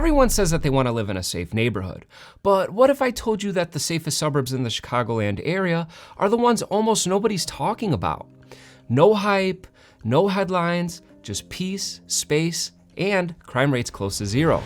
Everyone says that they want to live in a safe neighborhood, but what if I told you that the safest suburbs in the Chicagoland area are the ones almost nobody's talking about? No hype, no headlines, just peace, space, and crime rates close to zero.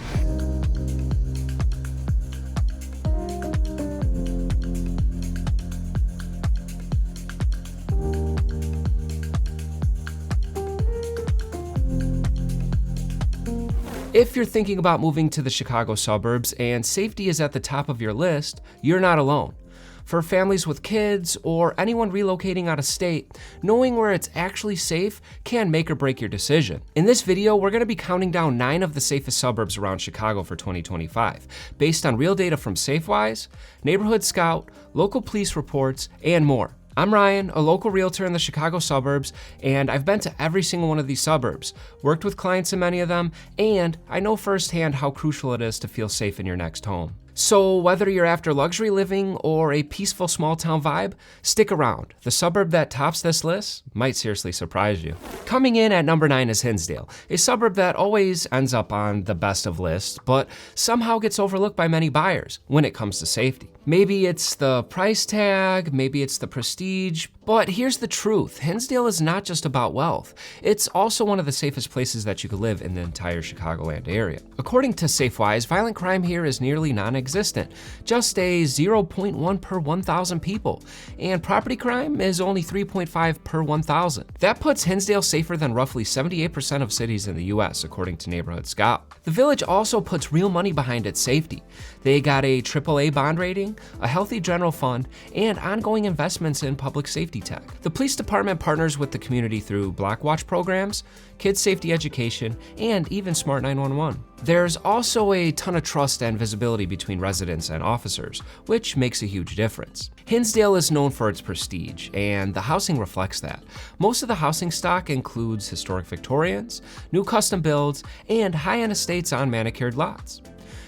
If you're thinking about moving to the Chicago suburbs and safety is at the top of your list, you're not alone. For families with kids or anyone relocating out of state, knowing where it's actually safe can make or break your decision. In this video, we're going to be counting down 9 of the safest suburbs around Chicago for 2025, based on real data from SafeWise, Neighborhood Scout, local police reports, and more. I'm Ryan, a local realtor in the Chicago suburbs, and I've been to every single one of these suburbs, worked with clients in many of them, and I know firsthand how crucial it is to feel safe in your next home. So whether you're after luxury living or a peaceful small town vibe, stick around. The suburb that tops this list might seriously surprise you. Coming in at number 9 is Hinsdale, a suburb that always ends up on the best of lists, but somehow gets overlooked by many buyers when it comes to safety. Maybe it's the price tag, maybe it's the prestige, but here's the truth. Hinsdale is not just about wealth. It's also one of the safest places that you could live in the entire Chicagoland area. According to SafeWise, violent crime here is nearly non-existent, just a 0.1 per 1,000 people, and property crime is only 3.5 per 1,000. That puts Hinsdale safer than roughly 78% of cities in the US, according to Neighborhood Scout. The village also puts real money behind its safety. They got a AAA bond rating, a healthy general fund, and ongoing investments in public safety tech. The police department partners with the community through block watch programs, kids safety education, and even Smart 911. There's also a ton of trust and visibility between residents and officers, which makes a huge difference. Hinsdale is known for its prestige, and the housing reflects that. Most of the housing stock includes historic Victorians, new custom builds, and high-end estates on manicured lots.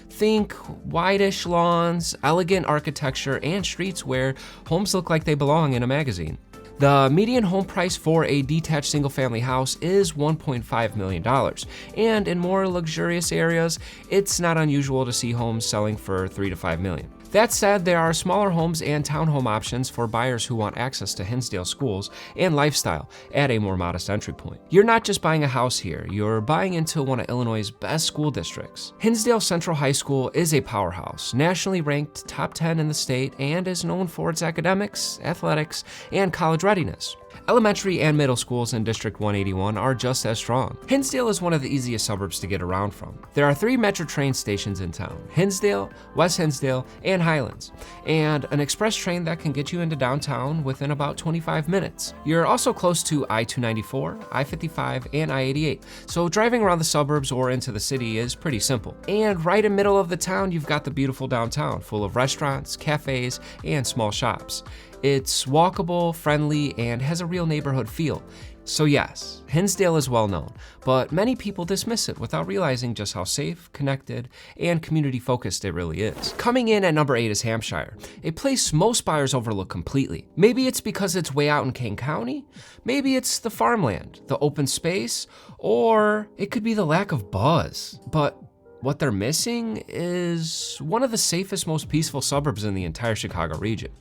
Think wide-ish lawns, elegant architecture, and streets where homes look like they belong in a magazine. The median home price for a detached single-family house is $1.5 million, and in more luxurious areas, it's not unusual to see homes selling for $3 to $5 million. That said, there are smaller homes and townhome options for buyers who want access to Hinsdale schools and lifestyle at a more modest entry point. You're not just buying a house here, you're buying into one of Illinois' best school districts. Hinsdale Central High School is a powerhouse, nationally ranked top 10 in the state, and is known for its academics, athletics, and college readiness. Elementary and middle schools in District 181 are just as strong. Hinsdale is one of the easiest suburbs to get around from. There are 3 metro train stations in town: Hinsdale, West Hinsdale, and Highlands, and an express train that can get you into downtown within about 25 minutes. You're also close to I-294, I-55, and I-88, so driving around the suburbs or into the city is pretty simple. And right in the middle of the town, you've got the beautiful downtown, full of restaurants, cafes, and small shops. It's walkable, friendly, and has a real neighborhood feel. So yes, Hinsdale is well known, but many people dismiss it without realizing just how safe, connected, and community-focused it really is. Coming in at number 8 is Hampshire, a place most buyers overlook completely. Maybe it's because it's way out in Kane County, maybe it's the farmland, the open space, or it could be the lack of buzz. But what they're missing is one of the safest, most peaceful suburbs in the entire Chicago region.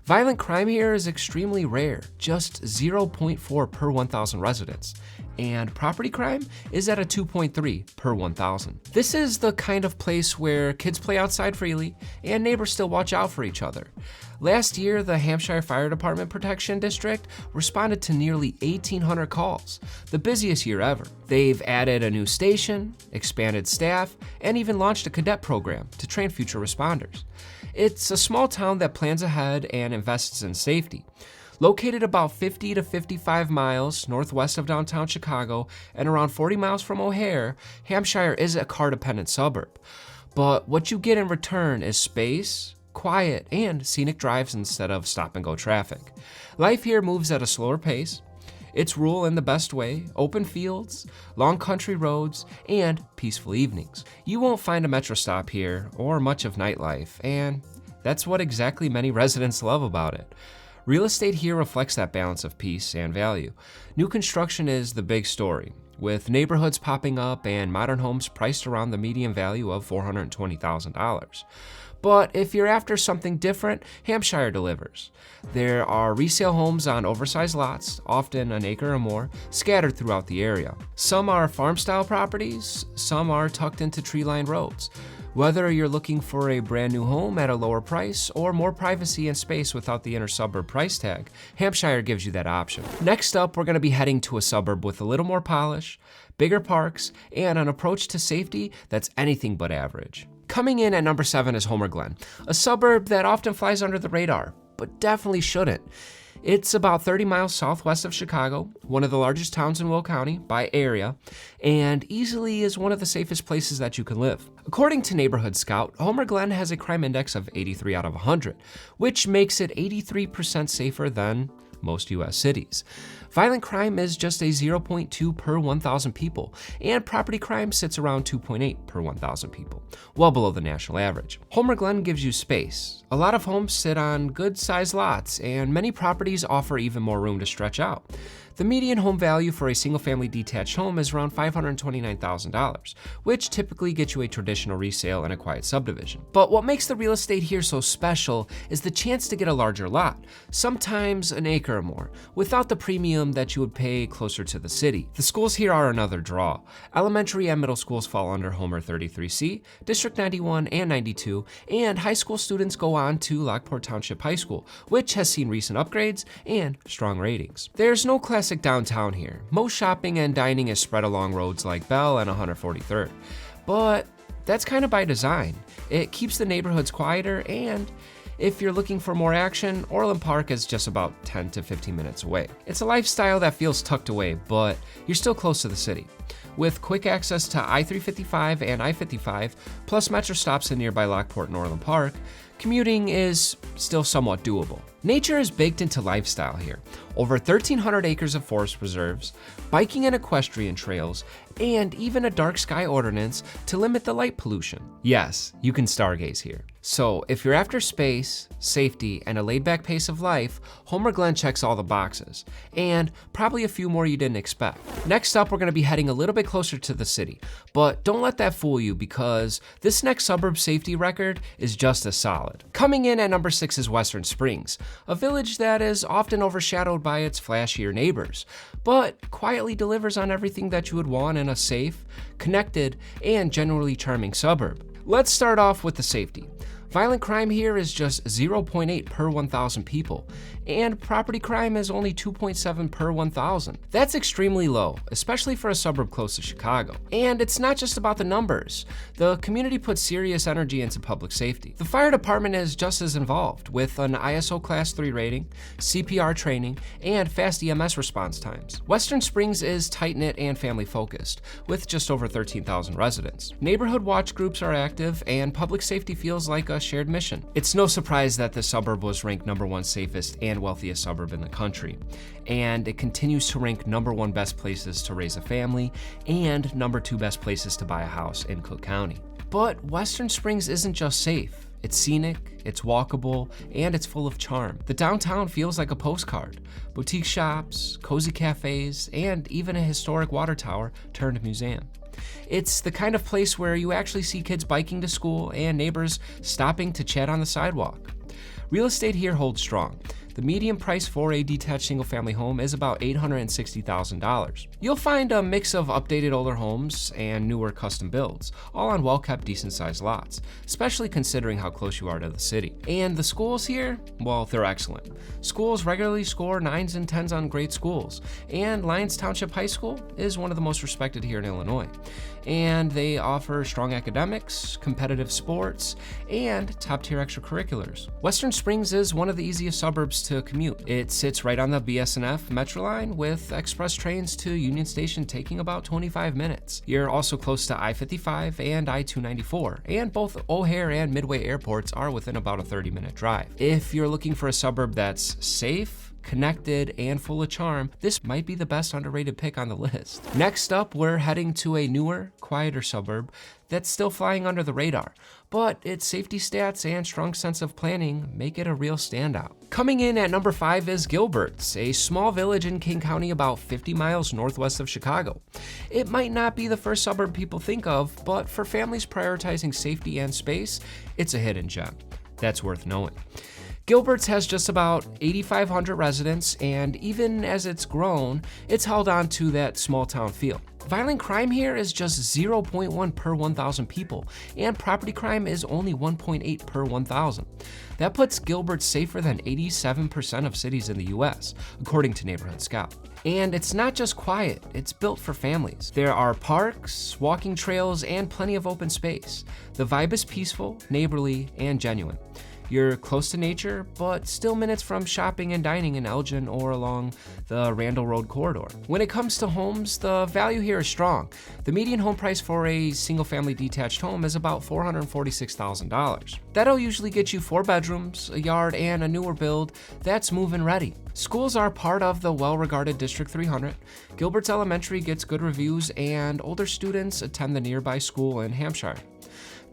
Violent crime here is extremely rare, just 0.4 per 1,000 residents, and property crime is at a 2.3 per 1,000. This is the kind of place where kids play outside freely and neighbors still watch out for each other. Last year, the Hampshire Fire Department Protection District responded to nearly 1,800 calls, the busiest year ever. They've added a new station, expanded staff, and even launched a cadet program to train future responders. It's a small town that plans ahead and invests in safety. Located about 50 to 55 miles northwest of downtown Chicago and around 40 miles from O'Hare, Hampshire is a car-dependent suburb. But what you get in return is space, quiet, and scenic drives instead of stop-and-go traffic. Life here moves at a slower pace. It's rural in the best way: open fields, long country roads, and peaceful evenings. You won't find a metro stop here or much of nightlife, and that's what exactly many residents love about it. Real estate here reflects that balance of peace and value. New construction is the big story, with neighborhoods popping up and modern homes priced around the median value of $420,000. But if you're after something different, Hampshire delivers. There are resale homes on oversized lots, often an acre or more, scattered throughout the area. Some are farm-style properties, some are tucked into tree-lined roads. Whether you're looking for a brand new home at a lower price or more privacy and space without the inner suburb price tag, Hampshire gives you that option. Next up, we're going to be heading to a suburb with a little more polish, bigger parks, and an approach to safety that's anything but average. Coming in at number 7 is Glen, a suburb that often flies under the radar, but definitely shouldn't. It's about 30 miles southwest of Chicago, one of the largest towns in Will County by area, and easily is one of the safest places that you can live. According to Neighborhood Scout, Glen has a crime index of 83 out of 100, which makes it 83% safer than most US cities. Violent crime is just a 0.2 per 1,000 people, and property crime sits around 2.8 per 1,000 people, well below the national average. Glen gives you space. A lot of homes sit on good-sized lots, and many properties offer even more room to stretch out. The median home value for a single-family detached home is around $529,000, which typically gets you a traditional resale in a quiet subdivision. But what makes the real estate here so special is the chance to get a larger lot, sometimes an acre or more, without the premium that you would pay closer to the city. The schools here are another draw. Elementary and middle schools fall under Homer 33C, District 91 and 92, and high school students go on to Lockport Township High School, which has seen recent upgrades and strong ratings. There's no classic downtown here. Most shopping and dining is spread along roads like Bell and 143rd. But that's kind of by design. It keeps the neighborhoods quieter, and if you're looking for more action, Orland Park is just about 10 to 15 minutes away. It's a lifestyle that feels tucked away, but you're still close to the city. With quick access to I-355 and I-55, plus metro stops in nearby Lockport and Orland Park, commuting is still somewhat doable. Nature is baked into lifestyle here. Over 1,300 acres of forest reserves, biking and equestrian trails, and even a dark sky ordinance to limit the light pollution. Yes, you can stargaze here. So if you're after space, safety, and a laid-back pace of life, Glen checks all the boxes, and probably a few more you didn't expect. Next up, we're going to be heading a little bit closer to the city, but don't let that fool you because this next suburb safety record is just as solid. Coming in at number 6 is Western Springs, a village that is often overshadowed by its flashier neighbors, but quietly delivers on everything that you would want in a safe, connected, and generally charming suburb. Let's start off with the safety. Violent crime here is just 0.8 per 1,000 people, and property crime is only 2.7 per 1,000. That's extremely low, especially for a suburb close to Chicago. And it's not just about the numbers. The community puts serious energy into public safety. The fire department is just as involved, with an ISO Class 3 rating, CPR training, and fast EMS response times. Western Springs is tight-knit and family-focused, with just over 13,000 residents. Neighborhood watch groups are active, and public safety feels like a shared mission. It's no surprise that the suburb was ranked number 1 safest and wealthiest suburb in the country, and it continues to rank number 1 best places to raise a family and number 2 best places to buy a house in Cook County. But Western Springs isn't just safe. It's scenic, it's walkable, and it's full of charm. The downtown feels like a postcard. Boutique shops, cozy cafes, and even a historic water tower turned museum. It's the kind of place where you actually see kids biking to school and neighbors stopping to chat on the sidewalk. Real estate here holds strong. The median price for a detached single-family home is about $860,000. You'll find a mix of updated older homes and newer custom builds, all on well-kept, decent-sized lots, especially considering how close you are to the city. And the schools here, well, they're excellent. Schools regularly score 9s and 10s on great schools, and Lyons Township High School is one of the most respected here in Illinois. And they offer strong academics, competitive sports, and top-tier extracurriculars. Western Springs is one of the easiest suburbs to commute. It sits right on the BS&F Metro line with express trains to Union Station taking about 25 minutes. You're also close to I-55 and I-294, and both O'Hare and Midway airports are within about a 30-minute drive. If you're looking for a suburb that's safe, connected, and full of charm, this might be the best underrated pick on the list. Next up, we're heading to a newer, quieter suburb that's still flying under the radar, but its safety stats and strong sense of planning make it a real standout. Coming in at number 5 is Gilberts, a small village in King County about 50 miles northwest of Chicago. It might not be the first suburb people think of, but for families prioritizing safety and space, it's a hidden gem. That's worth knowing. Gilberts has just about 8,500 residents, and even as it's grown, it's held on to that small town feel. Violent crime here is just 0.1 per 1,000 people, and property crime is only 1.8 per 1,000. That puts Gilberts safer than 87% of cities in the US, according to Neighborhood Scout. And it's not just quiet, it's built for families. There are parks, walking trails, and plenty of open space. The vibe is peaceful, neighborly, and genuine. You're close to nature, but still minutes from shopping and dining in Elgin or along the Randall Road corridor. When it comes to homes, the value here is strong. The median home price for a single-family detached home is about $446,000. That'll usually get you 4 bedrooms, a yard, and a newer build that's move-in ready. Schools are part of the well-regarded District 300. Gilberts Elementary gets good reviews, and older students attend the nearby school in Hampshire.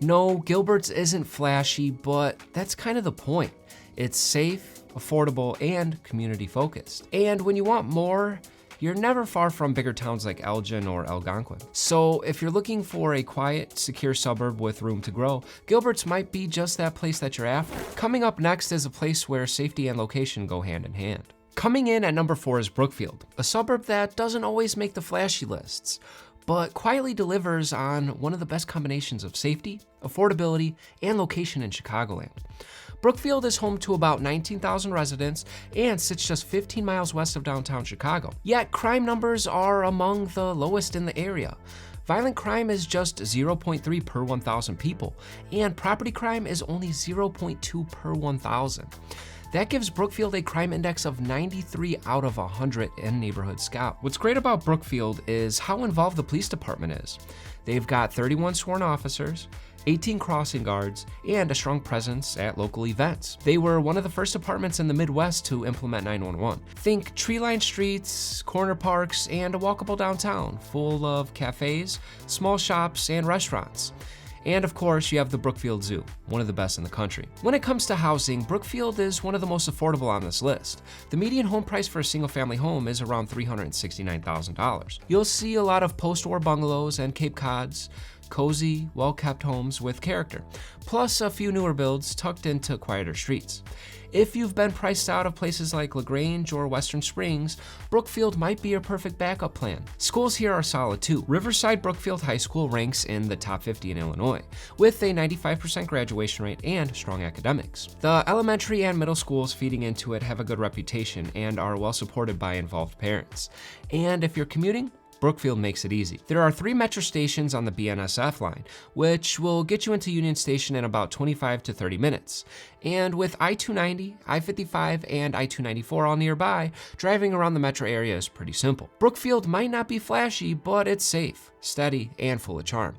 No, Gilberts isn't flashy, but that's kind of the point. It's safe, affordable, and community-focused. And when you want more, you're never far from bigger towns like Elgin or Algonquin. So if you're looking for a quiet, secure suburb with room to grow, Gilberts might be just that place that you're after. Coming up next is a place where safety and location go hand in hand. Coming in at number 4 is Brookfield, a suburb that doesn't always make the flashy lists, but quietly delivers on one of the best combinations of safety, affordability, and location in Chicagoland. Brookfield is home to about 19,000 residents and sits just 15 miles west of downtown Chicago. Yet crime numbers are among the lowest in the area. Violent crime is just 0.3 per 1,000 people, and property crime is only 0.2 per 1,000. That gives Brookfield a crime index of 93 out of 100 in Neighborhood Scout. What's great about Brookfield is how involved the police department is. They've got 31 sworn officers, 18 crossing guards, and a strong presence at local events. They were one of the first departments in the Midwest to implement 911. Think tree-lined streets, corner parks, and a walkable downtown full of cafes, small shops, and restaurants. And of course, you have the Brookfield Zoo, one of the best in the country. When it comes to housing, Brookfield is one of the most affordable on this list. The median home price for a single-family home is around $369,000. You'll see a lot of post-war bungalows and Cape Cods, cozy, well-kept homes with character, plus a few newer builds tucked into quieter streets. If you've been priced out of places like LaGrange or Western Springs, Brookfield might be your perfect backup plan. Schools here are solid too. Riverside Brookfield High School ranks in the top 50 in Illinois, with a 95% graduation rate and strong academics. The elementary and middle schools feeding into it have a good reputation and are well supported by involved parents. And if you're commuting, Brookfield makes it easy. There are 3 metro stations on the BNSF line, which will get you into Union Station in about 25 to 30 minutes. And with I-290, I-55, and I-294 all nearby, driving around the metro area is pretty simple. Brookfield might not be flashy, but it's safe, steady, and full of charm.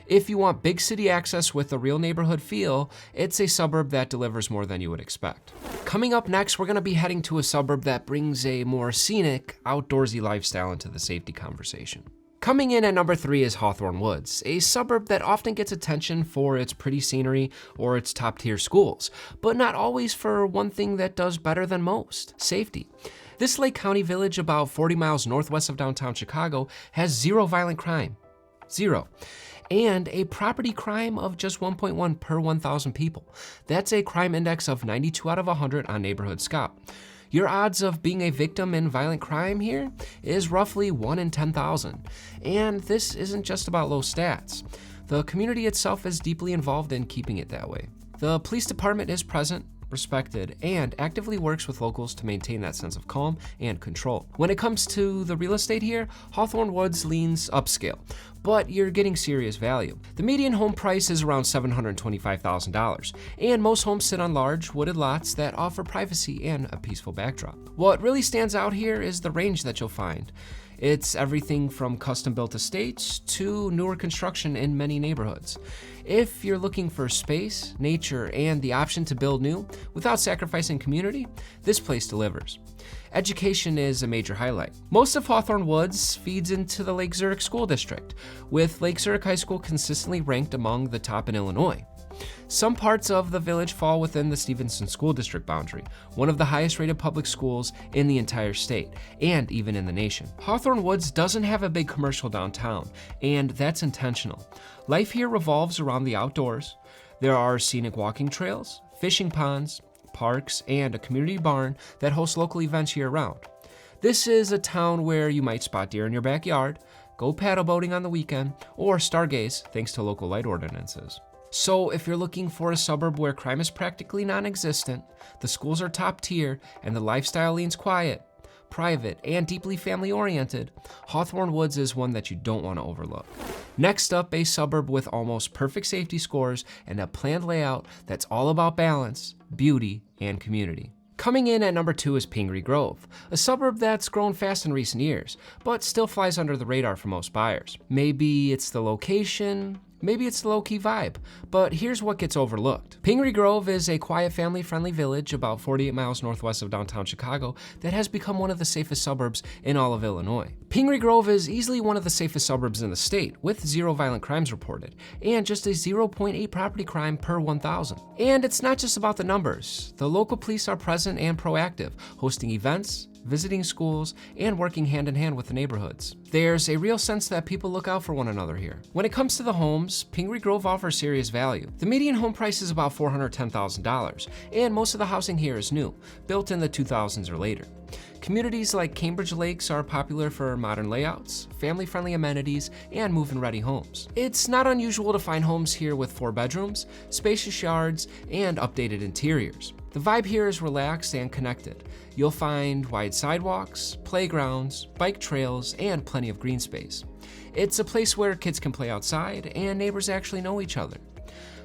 If you want big city access with a real neighborhood feel, it's a suburb that delivers more than you would expect. Coming up next, we're going to be heading to a suburb that brings a more scenic, outdoorsy lifestyle into the safety conversation. Coming in at number 3 is Hawthorn Woods, a suburb that often gets attention for its pretty scenery or its top-tier schools, but not always for one thing that does better than most: safety. This Lake County village about 40 miles northwest of downtown Chicago has 0 violent crime. 0. And a property crime of just 1.1 per 1,000 people. That's a crime index of 92 out of 100 on Neighborhood Scout. Your odds of being a victim in violent crime here is roughly 1 in 10,000. And this isn't just about low stats. The community itself is deeply involved in keeping it that way. The police department is present, respected, and actively works with locals to maintain that sense of calm and control. When it comes to the real estate here, Hawthorn Woods leans upscale, but you're getting serious value. The median home price is around $725,000, and most homes sit on large, wooded lots that offer privacy and a peaceful backdrop. What really stands out here is the range that you'll find. It's everything from custom-built estates to newer construction in many neighborhoods. If you're looking for space, nature, and the option to build new without sacrificing community, this place delivers. Education is a major highlight. Most of Hawthorn Woods feeds into the Lake Zurich School District, with Lake Zurich High School consistently ranked among the top in Illinois. Some parts of the village fall within the Stevenson School District boundary, one of the highest rated public schools in the entire state, and even in the nation. Hawthorn Woods doesn't have a big commercial downtown, and that's intentional. Life here revolves around the outdoors. There are scenic walking trails, fishing ponds, parks, and a community barn that hosts local events year-round. This is a town where you might spot deer in your backyard, go paddle boating on the weekend, or stargaze thanks to local light ordinances. So if you're looking for a suburb where crime is practically non-existent, the schools are top tier, and the lifestyle leans quiet, private, and deeply family-oriented, Hawthorn Woods is one that you don't want to overlook. Next up, a suburb with almost perfect safety scores and a planned layout that's all about balance, beauty, and community. Coming in at number 2 is Pingree Grove, a suburb that's grown fast in recent years, but still flies under the radar for most buyers. Maybe it's the location, maybe it's the low-key vibe, but here's what gets overlooked. Pingree Grove is a quiet, family-friendly village about 48 miles northwest of downtown Chicago that has become one of the safest suburbs in all of Illinois. Pingree Grove is easily one of the safest suburbs in the state, with 0 violent crimes reported, and just a 0.8 property crime per 1,000. And it's not just about the numbers. The local police are present and proactive, hosting events, visiting schools, and working hand in hand with the neighborhoods. There's a real sense that people look out for one another here. When it comes to the homes, Pingree Grove offers serious value. The median home price is about $410,000, and most of the housing here is new, built in the 2000s or later. Communities like Cambridge Lakes are popular for modern layouts, family-friendly amenities, and move-in-ready homes. It's not unusual to find homes here with 4 bedrooms, spacious yards, and updated interiors. The vibe here is relaxed and connected. You'll find wide sidewalks, playgrounds, bike trails, and plenty of green space. It's a place where kids can play outside and neighbors actually know each other.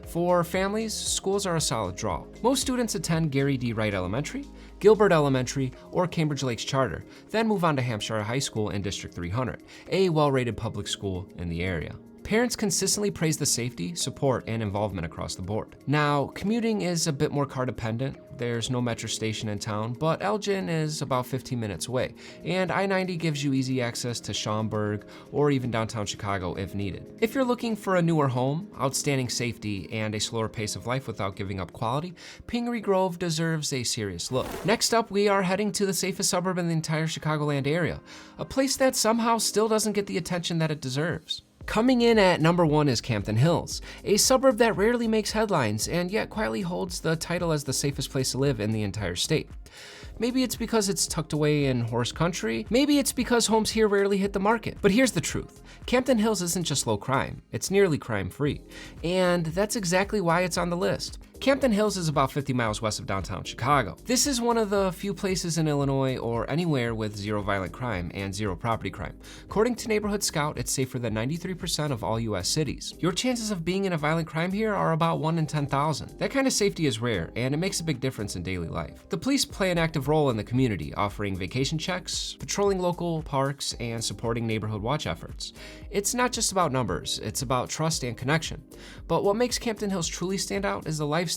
For families, schools are a solid draw. Most students attend Gary D. Wright Elementary, Gilbert Elementary, or Cambridge Lakes Charter, then move on to Hampshire High School in District 300, a well-rated public school in the area. Parents consistently praise the safety, support, and involvement across the board. Now, commuting is a bit more car dependent. There's no metro station in town, but Elgin is about 15 minutes away, and I-90 gives you easy access to Schaumburg or even downtown Chicago if needed. If you're looking for a newer home, outstanding safety, and a slower pace of life without giving up quality, Pingree Grove deserves a serious look. Next up, we are heading to the safest suburb in the entire Chicagoland area, a place that somehow still doesn't get the attention that it deserves. Coming in at number 1 is Campton Hills, a suburb that rarely makes headlines and yet quietly holds the title as the safest place to live in the entire state. Maybe it's because it's tucked away in horse country. Maybe it's because homes here rarely hit the market. But here's the truth. Campton Hills isn't just low crime, it's nearly crime-free. And that's exactly why it's on the list. Campton Hills is about 50 miles west of downtown Chicago. This is one of the few places in Illinois or anywhere with 0 violent crime and 0 property crime. According to Neighborhood Scout, it's safer than 93% of all US cities. Your chances of being in a violent crime here are about 1 in 10,000. That kind of safety is rare, and it makes a big difference in daily life. The police play an active role in the community, offering vacation checks, patrolling local parks, and supporting neighborhood watch efforts. It's not just about numbers, it's about trust and connection. But what makes Campton Hills truly stand out is the lifestyle.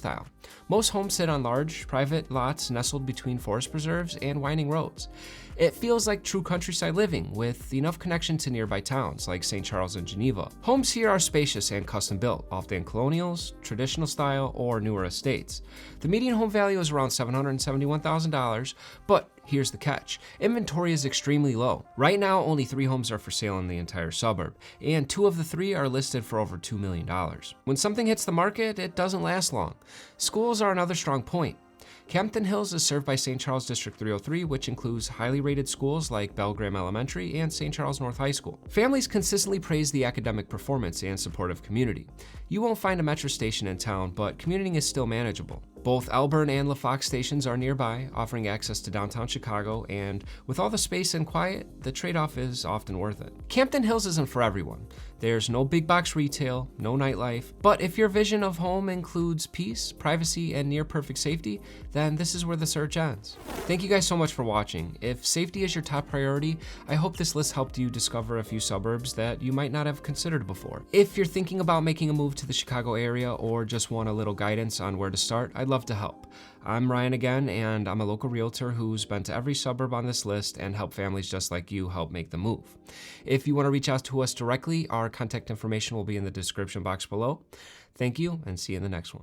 Most homes sit on large, private lots nestled between forest preserves and winding roads. It feels like true countryside living, with enough connection to nearby towns like St. Charles and Geneva. Homes here are spacious and custom built, often colonials, traditional style, or newer estates. The median home value is around $771,000, but here's the catch. Inventory is extremely low. Right now, only 3 homes are for sale in the entire suburb, and 2 of the 3 are listed for over $2 million. When something hits the market, it doesn't last long. Schools are another strong point. Campton Hills is served by St. Charles District 303, which includes highly rated schools like Belgraham Elementary and St. Charles North High School. Families consistently praise the academic performance and supportive community. You won't find a metro station in town, but commuting is still manageable. Both Elburn and LaFox stations are nearby, offering access to downtown Chicago, and with all the space and quiet, the trade-off is often worth it. Campton Hills isn't for everyone. There's no big box retail, no nightlife, but if your vision of home includes peace, privacy, and near perfect safety, then this is where the search ends. Thank you guys so much for watching. If safety is your top priority, I hope this list helped you discover a few suburbs that you might not have considered before. If you're thinking about making a move to the Chicago area or just want a little guidance on where to start, I'd love to help. I'm Ryan again, and I'm a local realtor who's been to every suburb on this list and helped families just like you help make the move. If you want to reach out to us directly, our contact information will be in the description box below. Thank you, and see you in the next one.